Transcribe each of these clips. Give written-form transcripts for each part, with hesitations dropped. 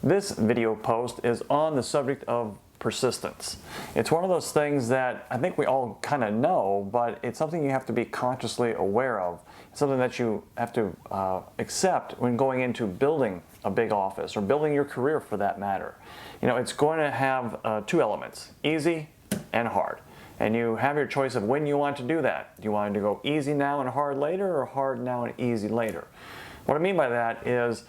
This video post is on the subject of persistence. It's one of those things that I think we all kind of know, but it's something you have to be consciously aware of. It's something that you have to accept when going into building a big office or building your career for that matter. You know, it's going to have two elements, easy and hard. And you have your choice of when you want to do that. Do you want to go easy now and hard later, or hard now and easy later? What I mean by that is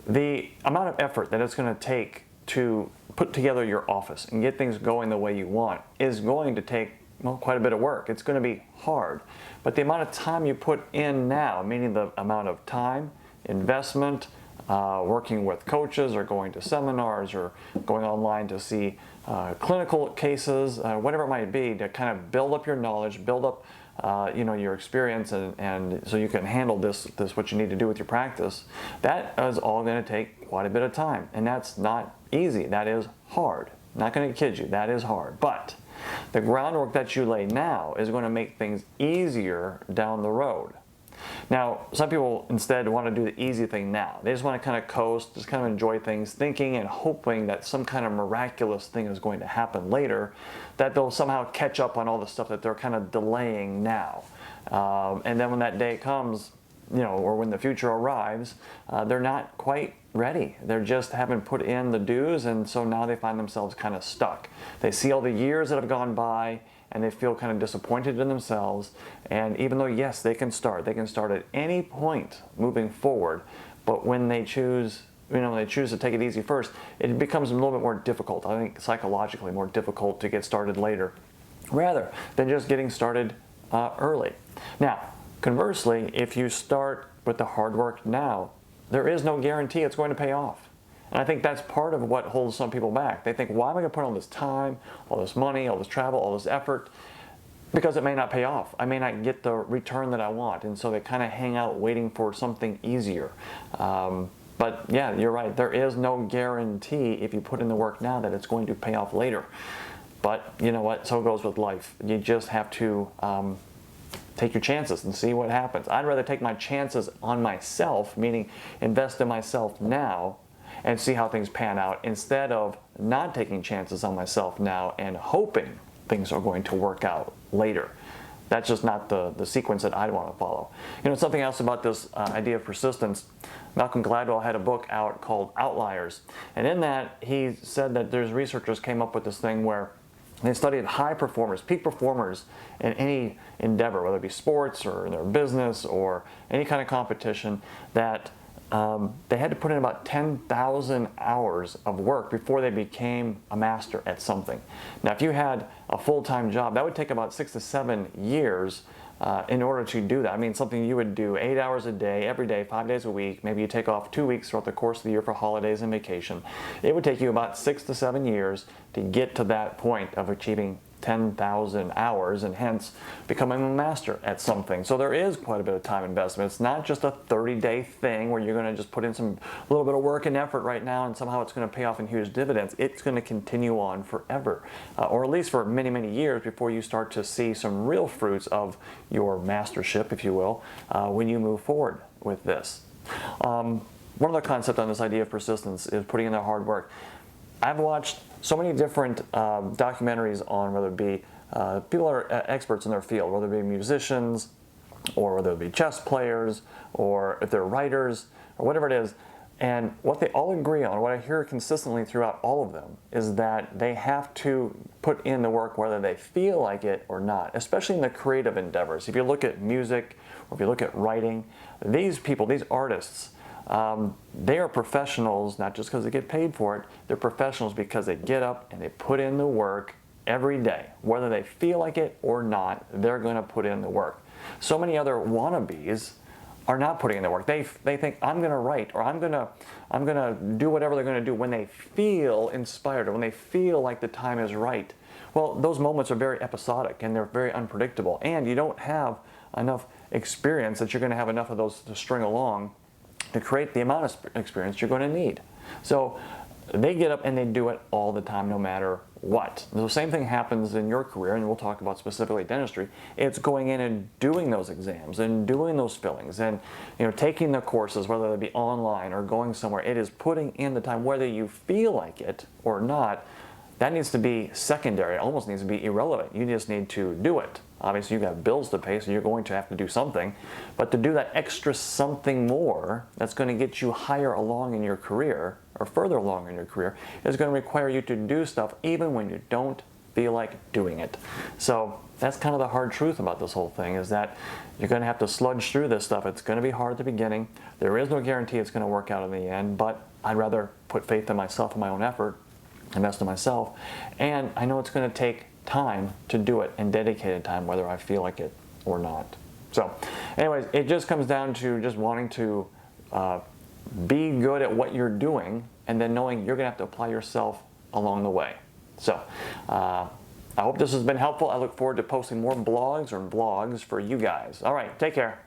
the amount of effort that it's going to take to put together your office and get things going the way you want is going to take, well, quite a bit of work. It's going to be hard. But the amount of time you put in now, meaning the amount of time, investment, working with coaches or going to seminars or going online to see clinical cases, whatever it might be, to kind of build up your knowledge, build up your experience, and so you can handle this what you need to do with your practice. That is all going to take quite a bit of time, and that's not easy. That is hard. Not going to kid you, that is hard. But the groundwork that you lay now is going to make things easier down the road. Now, some people instead want to do the easy thing now. They just want to kind of coast, just kind of enjoy things, thinking and hoping that some kind of miraculous thing is going to happen later, that they'll somehow catch up on all the stuff that they're kind of delaying now. And then when that day comes, or when the future arrives, they're not quite ready. They just haven't put in the dues, and so now they find themselves kind of stuck. They see all the years that have gone by, and they feel kind of disappointed in themselves. And even though, yes, they can start at any point moving forward, but when they choose, to take it easy first, it becomes a little bit more difficult. I think psychologically more difficult to get started later, rather than just getting started early. Now, conversely, if you start with the hard work now, there is no guarantee it's going to pay off. And I think that's part of what holds some people back. They think, why am I going to put all this time, all this money, all this travel, all this effort? Because it may not pay off. I may not get the return that I want. And so they kind of hang out waiting for something easier. But yeah, you're right. There is no guarantee if you put in the work now that it's going to pay off later. But you know what? So it goes with life. You just have to take your chances and see what happens. I'd rather take my chances on myself, meaning invest in myself now, and see how things pan out, instead of not taking chances on myself now and hoping things are going to work out later. That's just not the sequence that I'd want to follow. Something else about this idea of persistence, Malcolm Gladwell had a book out called Outliers. And in that, he said that there's researchers came up with this thing where they studied high performers, peak performers in any endeavor, whether it be sports or their business or any kind of competition, that they had to put in about 10,000 hours of work before they became a master at something. Now, if you had a full-time job, that would take about 6 to 7 years in order to do that. I mean, something you would do 8 hours a day, every day, 5 days a week. Maybe you take off 2 weeks throughout the course of the year for holidays and vacation. It would take you about 6 to 7 years to get to that point of achieving 10,000 hours and hence becoming a master at something. So there is quite a bit of time investment. It's not just a 30-day thing where you're going to just put in a little bit of work and effort right now and somehow it's going to pay off in huge dividends. It's going to continue on forever, or at least for many, many years before you start to see some real fruits of your mastership, if you will, when you move forward with this. One other concept on this idea of persistence is putting in the hard work. I've watched so many different documentaries on whether it be people that are experts in their field, whether it be musicians or whether it be chess players or if they're writers or whatever it is. And what they all agree on, what I hear consistently throughout all of them, is that they have to put in the work whether they feel like it or not, especially in the creative endeavors. If you look at music or if you look at writing, these people, these artists, they are professionals, not just because they get paid for it. They're professionals because they get up and they put in the work every day. Whether they feel like it or not, they're going to put in the work. So many other wannabes are not putting in the work. They think, I'm going to write, or I'm going to do whatever they're going to do when they feel inspired or when they feel like the time is right. Well, those moments are very episodic and they're very unpredictable, and you don't have enough experience that you're going to have enough of those to string along to create the amount of experience you're going to need. So they get up and they do it all the time, no matter what. The same thing happens in your career, and we'll talk about specifically dentistry. It's going in and doing those exams and doing those fillings and taking the courses, whether they be online or going somewhere. It is putting in the time, whether you feel like it or not. That needs to be secondary. It almost needs to be irrelevant. You just need to do it. Obviously, you've got bills to pay, so you're going to have to do something. But to do that extra something more that's going to get you higher along in your career or further along in your career is going to require you to do stuff even when you don't feel like doing it. So that's kind of the hard truth about this whole thing, is that you're going to have to sludge through this stuff. It's going to be hard at the beginning. There is no guarantee it's going to work out in the end, but I'd rather put faith in myself and my own effort, invest in myself, and I know it's going to take time to do it, and dedicated time, whether I feel like it or not. So anyways, it just comes down to just wanting to be good at what you're doing, and then knowing you're going to have to apply yourself along the way. So I hope this has been helpful. I look forward to posting more blogs or vlogs for you guys. All right, take care.